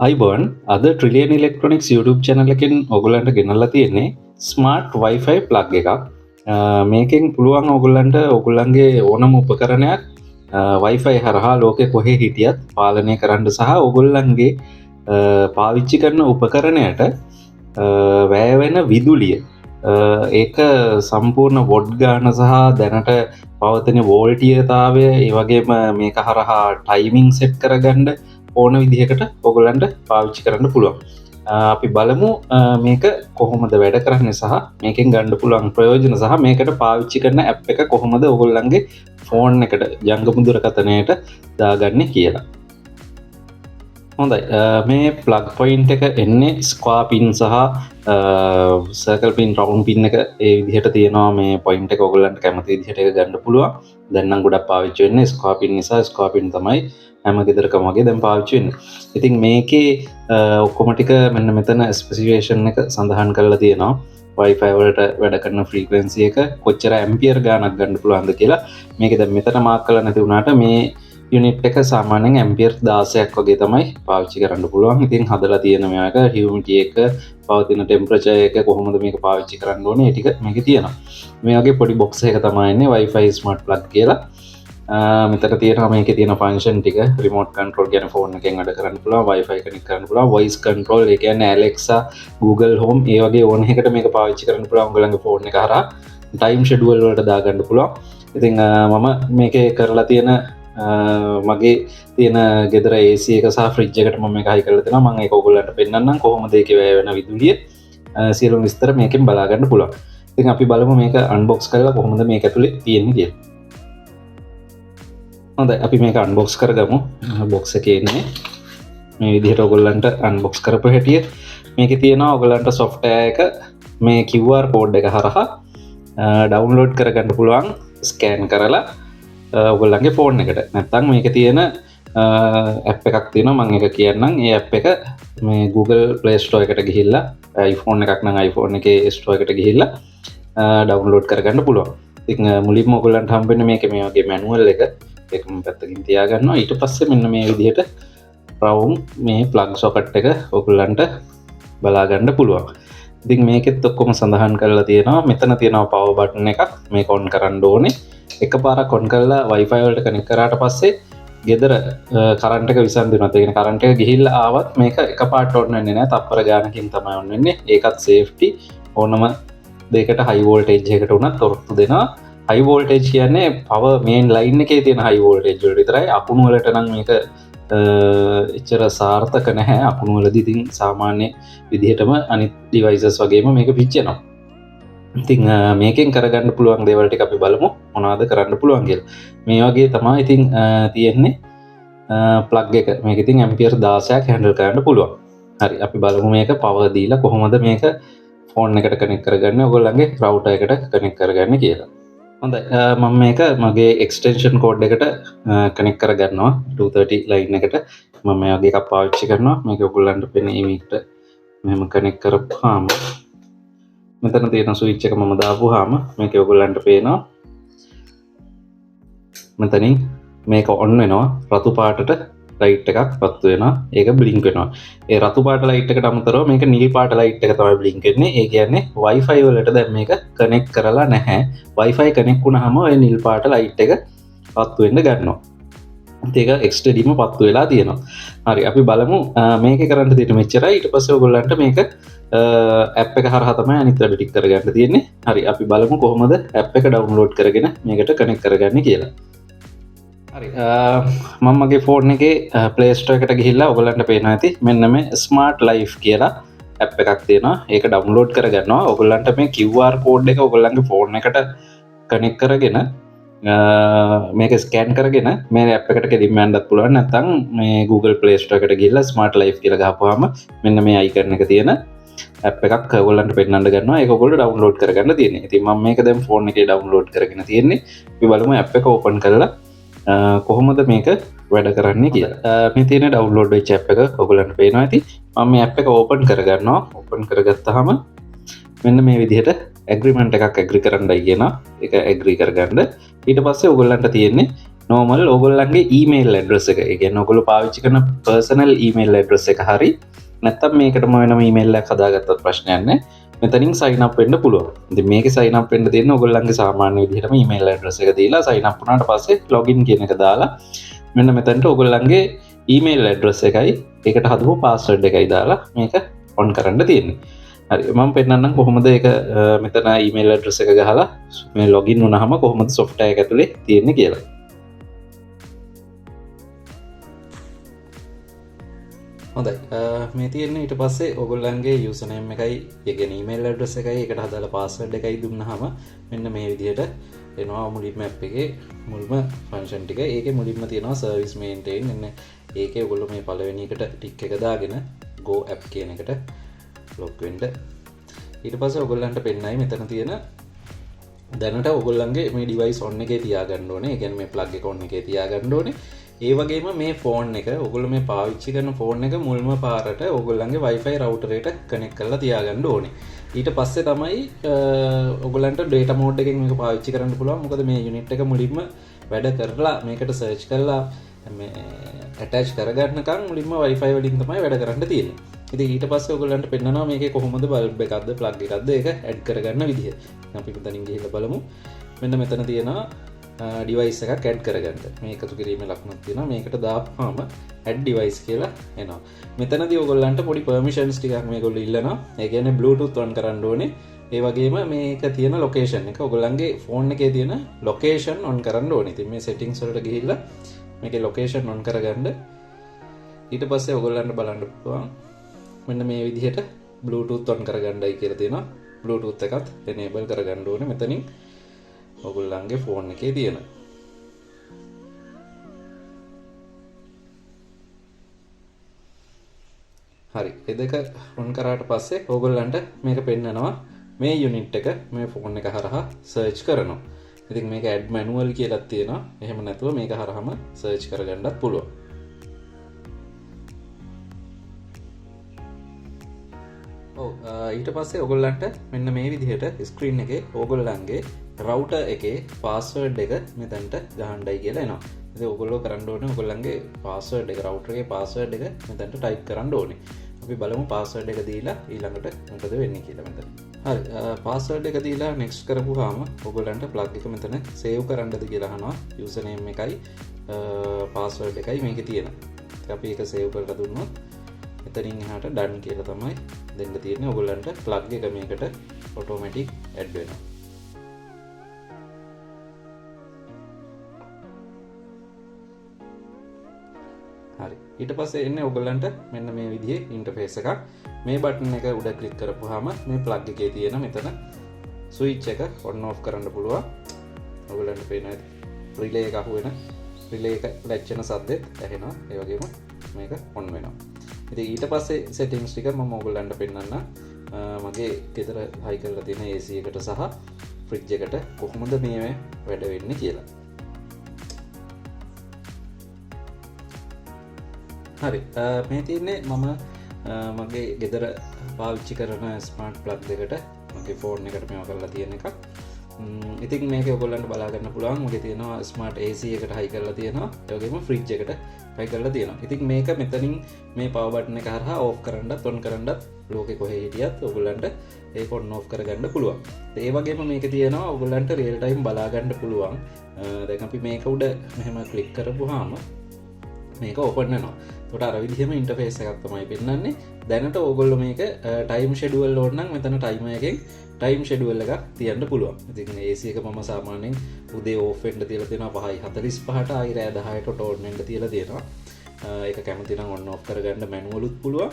අයිබෝන් අද trillion electronics YouTube channel එකෙන් ඔයගොල්ලන්ට ගෙනල්ලා තියෙන්නේ ස්මාර්ට් Wi-Fi plug එකක්. මේකෙන් පුළුවන් ඔයගොල්ලන්ට ඔයගොල්ලන්ගේ ඕනම උපකරණයක් Wi-Fi හරහා ලෝකේ කොහේ හිටියත් පාලනය කරන්න සහ ඔයගොල්ලන්ගේ පාවිච්චි කරන උපකරණයට වැය වෙන විදුලිය ඒක සම්පූර්ණ වොට් ගාන සහ දැනට පවතින වෝල්ටියතාවය ඒ වගේම මේක හරහා ටයිමිං සෙට් කරගන්න ඕන විදිහකට ඔගොලන්ට පාවිච්චි කරන්න පුළුවන්. අපි බලමු මේක කොහොමද වැඩ කරන්න සහ මේකෙන් ගණ්ඩ පුළුවන් ප්‍රයෝජන සහ මේකට පාවිච්චි කරන ඇ් එක කොහොමද ඔගොල්ලන්ගේ ෆෝන් එකට ජංගමුදුරකතනයට දාගන්න කියලා. හොඳයි මේ ප්ලග් පොයින්් එක එන්නේ ස්ක්වාපින් සහ සර්කල් පින් රවුන් පින් එක ඒ විදිහට තියෙනවා මේ පොයින්ට කොගලන්ට කැමති දිහට එක ගන්න පුළුවන් දැන්නම් ගොඩක් පාවිච්චවෙන්න ස්කාපින් නිසා ස්කාපින් තමයි හැම ගෙදරකමගේ දැම් පාවිච්චවෙන්න. ඉතින් මේකේ ඔක්කොමටික මෙන්න මෙතන ස්පෙසිවේෂන් එක සඳහන් කරලා තියෙනවා වයිෆයිවලට වැඩ කරන ෆ්‍රීකවෙන්සිය එක කොච්චර ඇම්පියර් ගානක් ගන්න පුළුවන්ද කියලා. මේක දැන් මෙතන මාක් කරලා නැති වුණාට මේ යුනිට් එක සාමාන්‍යයෙන් ඇම්පියර් 16ක් වගේ තමයි පාවිච්චි කරන්න පුළුවන්. ඉතින් හදලා තියෙන මේක හියුමිඩිටි එක පවතින ටෙම්පරේචර් එක කොහොමද මේක පාවිච්චි කරන්න ඕනේ ඒ ටික මේකේ තියෙනවා. මේ වගේ පොඩි බොක්ස් එක තමයි එන්නේ Wi-Fi smart plug කියලා. මෙතන තියෙනවා මේකේ තියෙන ෆන්ක්ෂන් ටික රිමෝට් කන්ට්‍රෝල් කියන ෆෝන් එකෙන් වැඩ කරන්න පුළුවන් Wi-Fi කනෙක්ට් කරන්න පුළුවන් වොයිස් කන්ට්‍රෝල් ඒ කියන්නේ Alexa Google Home ඒ වගේ ඕන එකකට මේක පාවිච්චි කරන්න පුළුවන් ඔයගලගේ ෆෝන් එක හරහා ටයිම් ෂෙඩියුල් වලට දාගන්න පුළුවන්. ඉතින් මම මේකේ කරලා තියෙන මගේ තියෙන ගෙදර AC එක සහ ෆ්‍රිජ් එකට මම මේක හයි කරලා තියෙනවා. මම ඒක ඔයගොල්ලන්ට පෙන්නන්නම් කොහොමද ඒකේ වැය වෙන විදුලිය සියලුම විස්තර මේකෙන් බලා ගන්න පුළුවන්. ඉතින් අපි බලමු මේක අන්බොක්ස් කරලා කොහොමද මේක ඇතුලේ තියෙන්නේ කියලා. හොඳයි අපි මේක අන්බොක්ස් කරගමු. බොක්ස් එකේ ඉන්නේ මේ විදිහට ඔයගොල්ලන්ට අන්බොක්ස් කරපු හැටිය මේකේ තියෙනවා ඔයගොල්ලන්ට software එක මේ QR code එක හරහා ඩවුන්ලෝඩ් කරගන්න පුළුවන් ස්කෑන් කරලා ඔයගොල්ලන්ගේ ෆෝන් එකට. නැත්නම් මේකේ තියෙන ඇප් එකක් තියෙනවා මම ඒක කියන්නම්. ඒ ඇප් එක මේ Google Play Store එකට ගිහිල්ලා iPhone එකක් නම් iPhone එකේ Store එකට ගිහිල්ලා ඩවුන්ලෝඩ් කරගන්න පුළුවන්. ඉතින් මුලින්ම ඔයගොල්ලන්ට හම්බෙන්නේ මේකේ මේ වගේ මැනුවල් එක එකම පැත්තකින් තියාගන්නවා. ඊට පස්සේ මෙන්න මේ විදිහට රවුම් මේ ප්ලග් සොකට් එක ඔයගොල්ලන්ට බලා ගන්න පුළුවන්. ඉතින් මේකෙත් ඔක්කොම සඳහන් කරලා තියෙනවා. මෙතන තියෙනවා පවර් බටන් එකක් මේක ඔන් කරන්න ඕනේ. එකපාරක් ඔන් කරලා Wi-Fi වලට කනෙක්ට් කරාට පස්සේ ගෙදර කරන්ට් එක විසඳුනත් ඒ කියන්නේ කරන්ට් එක ගිහිල්ලා ආවත් මේක එකපාරට ඔන් වෙන්නේ නැහැ. තප්පර ගානකින් තමයි ඔන් වෙන්නේ. ඒකත් සේෆ්ටි ඕනම දෙයකට හයි වෝල්ටේජ් එකකට උනත් තොරතුරු දෙනවා. හයි වෝල්ටේජ් කියන්නේ පවර් මේන් ලයින් එකේ තියෙන හයි වෝල්ටේජ් වලට විතරයි. අකුණු වලට නම් මේක එච්චර සාර්ථක නැහැ. අකුණු වලදී ඉතින් සාමාන්‍ය විදිහටම අනිත් ඩිවයිසස් වගේම මේක පිච්චෙනවා. ඉතින් මේකෙන් කරගන්න පුළුවන් දේවල් ටික අපි බලමු මොනවද කරන්න පුළුවන් කියලා. මේ වගේ තමයි ඉතින් තියෙන්නේ ප්ලග් එක. මේක ඉතින් ඇම්පියර් 16ක් හැන්ඩල් කරන්න පුළුවන්. හරි අපි බලමු මේක පවර් දීලා කොහොමද මේක ෆෝන් එකට කනෙක්ට් කරගන්නේ ඔයගොල්ලන්ගේ රවුටර් එකට කනෙක්ට් කරගන්නේ කියලා. හොඳයි මම මේක මගේ එක්ස්ටෙන්ෂන් කෝඩ් එකට කනෙක්ට් කරගන්නවා 230 ලයින් එකට. මම මේ වගේ එකක් පාවිච්චි කරනවා. මේක ඔයගොල්ලන්ට පෙනේ මේකට මෙහෙම කනෙක්ට් කරපුවාම මෙතන තියෙන ස්විච් එක මම දාපුවාම මේක ඔයගොල්ලන්ට පේනවා මෙතනින් මේක ඔන් වෙනවා. රතු පාටට ලයිට් එකක් පත්තු වෙනවා. ඒක බ්ලින්ක් වෙනවා. ඒ රතු පාට ලයිට් එකට අමතරව මේක නිල් පාට ලයිට් එක තමයි බ්ලින්ක් වෙන්නේ. ඒ කියන්නේ Wi-Fi වලට දැන් මේක කනෙක්ට් කරලා නැහැ. Wi-Fi කනෙක්ට් වුණාම ඔය නිල් පාට ලයිට් එක පත්තු වෙන්න ගන්නවා. ඒක එක්ස්ටඩීම පත්තු වෙලා තියෙනවා. හරි අපි බලමු මේකේ කරන්න තියෙන මෙච්චරයි. ඊට පස්සේ ඔයගොල්ලන්ට මේක ඇප් එක හරහා තමයි අනිත් වැඩ ටික කරගන්න තියෙන්නේ. හරි අපි බලමු කොහොමද ඇප් එක ඩවුන්ලෝඩ් කරගෙන මේකට කනෙක්ට් කරගන්නේ කියලා. හරි මම මගේ ෆෝන් එකේ Play Store එකට ගිහිල්ලා ඔයගොල්ලන්ට පේනවා ඇති මෙන්න මේ Smart Life කියලා ඇප් එකක් තියෙනවා. ඒක ඩවුන්ලෝඩ් කරගන්නවා. ඔයගොල්ලන්ට මේ QR code එක ඔයගොල්ලන්ගේ ෆෝන් එකට කනෙක්ට් කරගෙන මේක ස්කෑන් කරගෙන මේ ඇප් එකට කෙලින්ම යන්නත් පුළුවන්. නැත්නම් මේ Google Play Store එකට ගිහිල්ලා Smart Life කියලා ගහපුවාම මෙන්න මේ අයිකන් එක තියෙන ඇප් එකක් ඔයගොල්ලන්ට පෙන්නන්න ගන්නවා. ඒක ඔයගොල්ලෝ ඩවුන්ලෝඩ් කරගන්න තියෙන්නේ. ඉතින් මම මේක දැන් ෆෝන් එකේ ඩවුන්ලෝඩ් කරගෙන තියෙන්නේ. අපි බලමු ඇප් එක ඕපන් කරලා කොහොමද මේක වැඩ කරන්නේ කියලා. මේ තියෙන ඩවුන්ලෝඩ් වෙච්ච ඇප් එක ඔයගොල්ලන්ට පේනවා ඇති. මම මේ ඇප් එක ඕපන් කරගන්නවා. ඕපන් කරගත්තාම මෙන්න මේ විදිහට ඇග්‍රීමන්ට් එකක් ඇග්‍රී කරන්නයි කියනවා. ඒක ඇග්‍රී කරගන්න. ඊට පස්සේ ඔයගොල්ලන්ට තියෙන්නේ නෝමල් ඔගොල්ලන්ගේ ඊමේල් ඇඩ්‍රස එක ගැන ඔගොල පාවිච්චි කන පර්සනල් ඊමේල් ඇඩ්‍රස එක හරි නැත්තම් මේකටම වෙනම ඊමේල්ල කදාගත්ත ප්‍රශ්නයන්න මෙතනින් සයිනප් වෙන්න පුළුව මේක සයිනප් වෙන්න දෙන්න ඔගොල්ලන්ගේ සාමාන්‍ය විදිහටම ඊමේල් ඇඩ්‍රස එක දීලා සයිනප් වුණාට පස්සේ ලොගින් කියන එක දාලා මෙන්න මෙතැන්ට ඔගොල්ලන්ගේ ඊමේල් ඇඩ්‍රස් එකයි එකට හදපු පාස්වර්ඩ් එකයි දාලා මේක ඔන් කරන්න තියෙන්නේ හරි මම පෙන්න්නම් කොහොමද එක මෙතන ඊමේල් ඇඩ්‍රස් එක ගහලා මේ ලොගින් වුණහම කොහොමද සොෆ්ට්වෙයාර් එක ඇතුලේ තියෙන්නේ කියලා හොඳයි මේ තියෙන්නේ ඊට පස්සේ ඔයගොල්ලන්ගේ යූසර් නේම් එකයි ඒ කියන්නේ ඊමේල් ඇඩ්‍රස් එකයි එකට හදාලා පාස්වර්ඩ් එකයි දුන්නාම මෙන්න මේ විදිහට එනවා මුලින්ම ඇප් එකේ මුල්ම ෆන්ක්ෂන් ටික ඒකේ මුලින්ම තියෙනවා සර්විස් මේන්ටේන් එන්න ඒකේ ඔයගොල්ලෝ මේ පළවෙනි එකට ටික් එක දාගෙන go app කියන එකට ලොග් වෙන්න ඊට පස්සේ ඔයගොල්ලන්ට පෙන්නයි මෙතන තියෙන දැනට ඔයගොල්ලන්ගේ මේ ඩිවයිස් ඔන් එකේ තියාගන්න ඕනේ ඒ කියන්නේ මේ ප්ලග් එක ඔන් එකේ තියාගන්න ඕනේ ඒ වගේම මේ ෆෝන් එක ඔයගොල්ලෝ මේ පාවිච්චි කරන ෆෝන් එක මුල්ම පාරට ඔයගොල්ලන්ගේ Wi-Fi router එකට කනෙක්ට් කරලා තියාගන්න ඕනේ. ඊට පස්සේ තමයි ඔයගොල්ලන්ට data mode එකෙන් මේක පාවිච්චි කරන්න පුළුවන්. මොකද මේ යුනිට් එක මුලින්ම වැඩ කරලා මේකට සර්ච් කරලා මේ attach කරගන්නකම් මුලින්ම Wi-Fi වලින් තමයි වැඩ කරන්න තියෙන්නේ. ඉතින් ඊට පස්සේ ඔයගොල්ලන්ට පෙන්නනවා මේකේ කොහොමද bulb එකක්ද plug එකක්ද ඒක add කරගන්න විදිහ. අපි මෙතනින් ගිහිල්ලා බලමු. මෙන්න මෙතන තියෙනවා ඩිවයිස් එකක් ඇඩ් කරගන්න මේ එකතු කිරීමේ ලකුණක් තියෙනවා මේකට දාපුවාම ඇඩ් ඩිවයිස් කියලා එනවා මෙතනදී ඔයගොල්ලන්ට පොඩි පර්මිෂන්ස් ටිකක් මේගොල්ලෝ ඉල්ලනවා ඒ කියන්නේ බ්ලූටූත් ඔන් කරන්න ඕනේ ඒ වගේම මේක තියෙන ලොකේෂන් එක ඔයගොල්ලන්ගේ ෆෝන් එකේ තියෙන ලොකේෂන් ඔන් කරන්න ඕනේ ඉතින් මේ සෙටින්ග්ස් වලට ගිහිල්ලා මේකේ ලොකේෂන් ඔන් කරගන්න ඊට පස්සේ ඔයගොල්ලන්ට බලන්න පුළුවන් මෙන්න මේ විදිහට බ්ලූටූත් ඔන් කරගන්නයි කියලා තියෙනවා බ්ලූටූත් එකත් එනේබල් කරගන්න ඕනේ මෙතනින් ඔගොල්ලන්ගේ ෆෝන් එකේ තියෙන හරි ඒ දෙක ඔන් කරාට පස්සේ ඔයගොල්ලන්ට මේක පෙන්නනවා මේ යුනිට් එක මේ ෆෝන් එක හරහා සර්ච් කරනවා ඉතින් මේක ඇඩ් මැනුවල් කියලා තියෙනවා එහෙම නැතුව මේක හරහාම සර්ච් කරගන්නත් පුළුවන් ඊට පස්සේ ඔයගොල්ලන්ට මෙන්න මේ විදිහට ස්ක්‍රීන් එකේ ඔයගොල්ලන්ගේ රවුටර් එකේ පාස්වර්ඩ් එක මෙතනට ගහන්නයි කියලා එනවා. ඉතින් ඔයගොල්ලෝ කරන්න ඕනේ ඔයගොල්ලන්ගේ පාස්වර්ඩ් එක රවුටර් එකේ පාස්වර්ඩ් එක මෙතනට ටයිප් කරන්න ඕනේ. අපි බලමු පාස්වර්ඩ් එක දීලා ඊළඟට මොකද වෙන්නේ කියලා මෙතන. හරි පාස්වර්ඩ් එක දීලා next කරපුවාම ඔයගොල්ලන්ට ප්ලග් එක මෙතන සේව් කරන්නද කියලා අහනවා. යූසර් නේම් එකයි පාස්වර්ඩ් එකයි මේකේ තියෙන. ඉතින් අපි ඒක සේව් කරලා දුන්නොත් එතනින් එහාට done කියලා තමයි දෙන්න තියෙන්නේ. ඔයගොල්ලන්ට ප්ලග් එක මේකට ඔටෝමැටික් ඇඩ් වෙනවා. හරි ඊට පස්සේ එන්නේ ඔයගොල්ලන්ට මෙන්න මේ විදිහේ ඉන්ටර්ෆේස් එකක් මේ බටන් එක උඩ ක්ලික් කරපුවාම මේ ප්ලග් එකේ තියෙන මෙතන ස්විච් එක ඔන් ඔෆ් කරන්න පුළුවන් ඔයගොල්ලන්ට පේනවා රිලේ එක අහුවෙන රිලේ එක ලැජ්ජන සද්දෙත් ඇහෙනවා ඒ වගේම මේක ඔන් වෙනවා ඉතින් ඊට පස්සේ සෙටින්ග්ස් ටික මම ඔයගොල්ලන්ට පෙන්නන්න මගේ ගෙදර හයි කරලා තියෙන AC එකට සහ ෆ්‍රිජ් එකට කොහොමද මේ වැඩ වෙන්නේ කියලා හරි මේ තියන්නේ මම මගේ ගෙදර පාවිච්චි කරන ස්මාර්ට් ප්ලග් දෙකට මගේ ෆෝන් එකට මේවා කරලා තියෙන එකක් ඉතින් මේක ඔයගොල්ලන්ට බලා ගන්න පුළුවන් මගේ තියෙනවා ස්මාර්ට් AC එකට හයි කරලා තියෙනවා ඒ වගේම ෆ්‍රිජ් එකට හයි කරලා තියෙනවා ඉතින් මේක මෙතනින් මේ පවර් බටන් එක හරහා ඕෆ් කරන්නත් ඔන් කරන්නත් ලෝකේ කොහේ හිටියත් ඔයගොල්ලන්ට ඒක ඔන් ඕෆ් කරගන්න පුළුවන් ඒ වගේම මේක තියෙනවා ඔයගොල්ලන්ට රියල් ටයිම් බලා ගන්න පුළුවන් දැන් අපි මේක උඩ මෙහෙම ක්ලික් කරපුවාම මේක ඕපන් වෙනවා තොට අර විදිහම ඉන්ටර්ෆේස් එකක් තමයි පෙන්වන්නේ දැනට ඕගොල්ලෝ මේක ටයිම් ෂෙඩියුල් ඕන නම් මෙතන ටයිමර් එකෙන් ටයිම් ෂෙඩියුල් එකක් තියන්න පුළුවන් ඉතින් AC එක මම සාමාන්‍යයෙන් උදේ ඕෆ් වෙන්න තියලා තියෙනවා 5:45ට ආයි රෑ 10ට ඕන් වෙන්න තියලා තියෙනවා ඒක කැමති නම් ඔන් ඔෆ් කරගන්න මැනුවලුත් පුළුවන්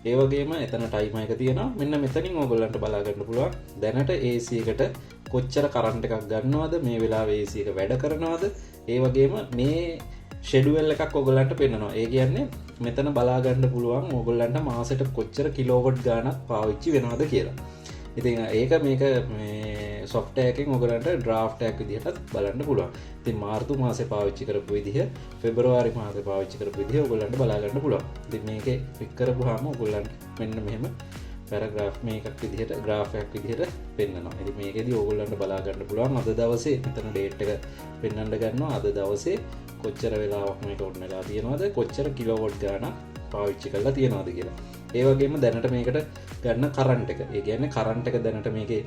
ඒ වගේම එතන ටයිමර් එක තියෙනවා මෙන්න මෙතනින් ඕගොල්ලන්ට බලා ගන්න පුළුවන් දැනට AC එකට කොච්චර කරන්ට් එකක් ගන්නවද මේ වෙලාවේ AC එක වැඩ කරනවද ඒ වගේම මේ ෂෙඩුවල් එකක් ඔයගොල්ලන්ට පෙන්නනවා. ඒ කියන්නේ මෙතන බලා ගන්න පුළුවන් ඔයගොල්ලන්ට මාසෙට කොච්චර කිලෝවොට් ගාණක් පාවිච්චි වෙනවද කියලා. ඉතින් ඒක මේක මේ software එකෙන් ඔයගොල්ලන්ට draft එකක් විදිහටත් බලන්න පුළුවන්. ඉතින් මාර්තු මාසේ පාවිච්චි කරපු විදිහ, පෙබරවාරි මාසේ පාවිච්චි කරපු විදිහ ඔයගොල්ලන්ට බලා ගන්න පුළුවන්. ඉතින් මේකේ ක්ලික් කරපුවාම ඔයගොල්ලන්ට මෙන්න මෙහෙම පැරග්‍රාෆ් මේකක් විදිහට ග්‍රාෆයක් විදිහට පෙන්වනවා. ඉතින් මේකෙදි ඕගොල්ලන්ට බලා ගන්න පුළුවන් අද දවසේ මෙතන ඩේට් එක පෙන්වන්න ගන්නවා. අද දවසේ කොච්චර වෙලාවක් මේක ඔන් වෙලා තියෙනවද, කොච්චර කිලෝවොට් ගාණක් පාවිච්චි කරලා තියෙනවද කියලා. ඒ වගේම දැනට මේකට ගන්න කරන්ට් එක. ඒ කියන්නේ කරන්ට් එක දැනට මේකේ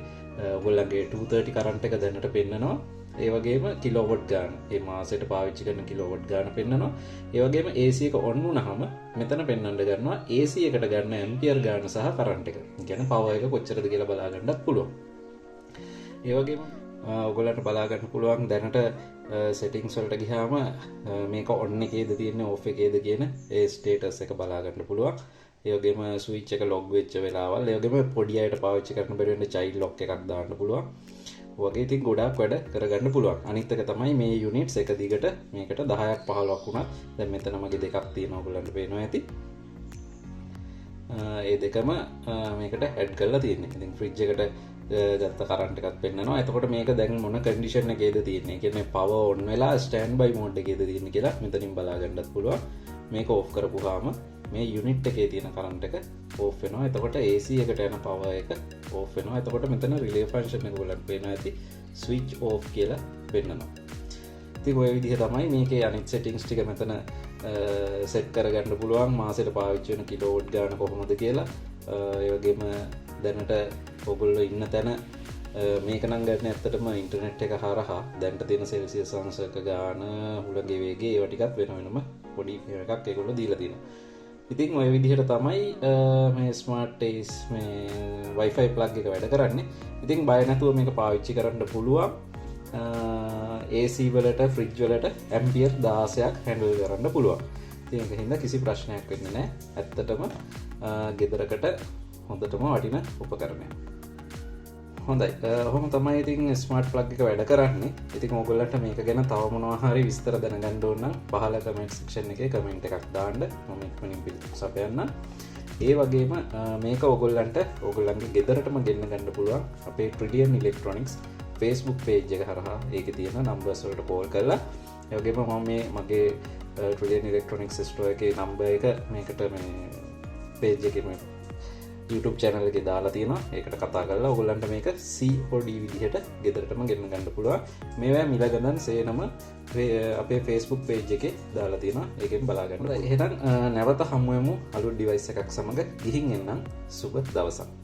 ඔයගොල්ලන්ගේ 230 කරන්ට් එක දැනට පෙන්නනවා. ඒ වගේම කිලෝවොට් ගාන, ඒ මාසෙට පාවිච්චි කරන කිලෝවොට් ගාන පෙන්නනවා. ඒ වගේම AC එක ඔන් වුණාම මෙතන පෙන්වන්න ගන්නවා AC එකට ගන්න ඇම්පියර් ගාන සහ කරන්ට් එක. ඒ කියන්නේ පවර් එක කොච්චරද කියලා බලා ගන්නත් පුළුවන්. ඒ වගේම ඔයගොල්ලන්ට බලා ගන්න පුළුවන් දැනට සෙටින්ග්ස් වලට ගියාම මේක ඔන් එකේද තියෙන්නේ ඕෆ් එකේද කියන ඒ ස්ටේටස් එක බලා ගන්න පුළුවන්. ඒ වගේම ස්විච් එක ලොග් වෙච්ච වෙලාවල්, ඒ වගේම පොඩි අයට පාවිච්චි කරන්න බැරි වෙන චයිල්ඩ් ලොක් එකක් දාන්න පුළුවන්. වගේ ඉතින් ගොඩාක් වැඩ කරගන්න පුළුවන්. අනිත් එක තමයි මේ යුනිට්ස් එක දිගට මේකට 10ක් 15ක් වුණා. දැන් මෙතන මගේ දෙකක් තියෙනවා ඔයගොල්ලන්ට පේනවා ඇති. ඒ දෙකම මේකට ඇඩ් කරලා තියෙන්නේ. ඉතින් ෆ්‍රිජ් එකට ගත්ත කරන්ට් එකක් පෙන්නනවා. එතකොට මේක දැන් මොන කන්ඩිෂන් එකේද තියෙන්නේ? කියන්නේ පවර් ඔන් වෙලා ස්ටෑන්ඩ් බයි මෝඩ් එකේද තියෙන්නේ කියලා මෙතනින් බලා ගන්නත් පුළුවන්. මේක ඕෆ් කරපුවාම මේ යුනිට් එකේ තියෙන කරන්ට් එක ඕෆ් වෙනවා. එතකොට AC එකට යන පවර් එක ඕෆ් වෙනවා. එතකොට මෙතන රිලේ ෆන්ක්ෂන් එක ඔයගොල්ලන්ට පේනවා ඇති ස්විච් ඕෆ් කියලා පෙන්නනවා. ඉතින් ඔය විදිහ තමයි මේකේ අනිත් සෙටින්ග්ස් ටික මෙතන සෙට් කරගන්න පුළුවන්. මාසෙට පාවිච්චි වෙන කිලෝවොට් ගාන කොහොමද කියලා. ඒ වගේම දැනට ඔයගොල්ලෝ ඉන්න තැන මේක නම් ගන්න ඇත්තටම ඉන්ටර්නෙට් එක හරහා දැන්ට තියෙන සෙල්සියස් අංශක ගාන, හුළඟේ වේගය ඒවා ටිකත් වෙනම පොඩි එකක් ඒගොල්ලෝ දීලා තියෙනවා. ඉතින් ඔය විදිහට තමයි මේ ස්මාර්ට් ටේස් මේ Wi-Fi plug එක වැඩ කරන්නේ. ඉතින් බය නැතුව මේක පාවිච්චි කරන්න පුළුවන්. AC වලට, ෆ්‍රිජ් වලට ඇම්පියර් 16ක් හැන්ඩල් කරන්න පුළුවන්. ඉතින් ඒක හින්දා කිසි ප්‍රශ්නයක් වෙන්නේ නැහැ. ඇත්තටම ගෙදරකට හොඳටම වටින උපකරණයක්. හොඳයි. ඔහොම තමයි ඉතින් ස්මාර්ට් ප්ලග් එක වැඩ කරන්නේ. ඉතින් ඕගොල්ලන්ට මේක ගැන තව මොනවා හරි විස්තර දැනගන්න ඕන නම් පහළ කමෙන්ට් සෙක්ෂන් එකේ කමෙන්ට් එකක් දාන්න. මම ඉක්මනින් පිළිතුරු සපයන්නම්. ඒ වගේම මේක ඕගොල්ලන්ට ඕගොල්ලන්ගේ ගෙදරටම ගෙන්න ගන්න පුළුවන් අපේ Trillion Electronics Facebook page එක හරහා. ඒකේ තියෙන numbers වලට call කරලා. ඒ වගේම මම මේ මගේ Trillion Electronics store එකේ number එක මේකට මේ page එකේ මේ YouTube channel එකේ දාලා තියෙනවා. ඒකට කතා කරලා ඔයගොල්ලන්ට මේක COD විදිහට ගෙදරටම ගෙන්න ගන්න පුළුවන්. මේවා මිල ගණන් සේනම අපේ Facebook page එකේ දාලා තියෙනවා. ඒකෙන් බලා ගන්න. එහෙනම් නැවත හමු වෙමු අලුත් device එකක් සමග. ගිහින් එන්නම්. සුබ දවසක්.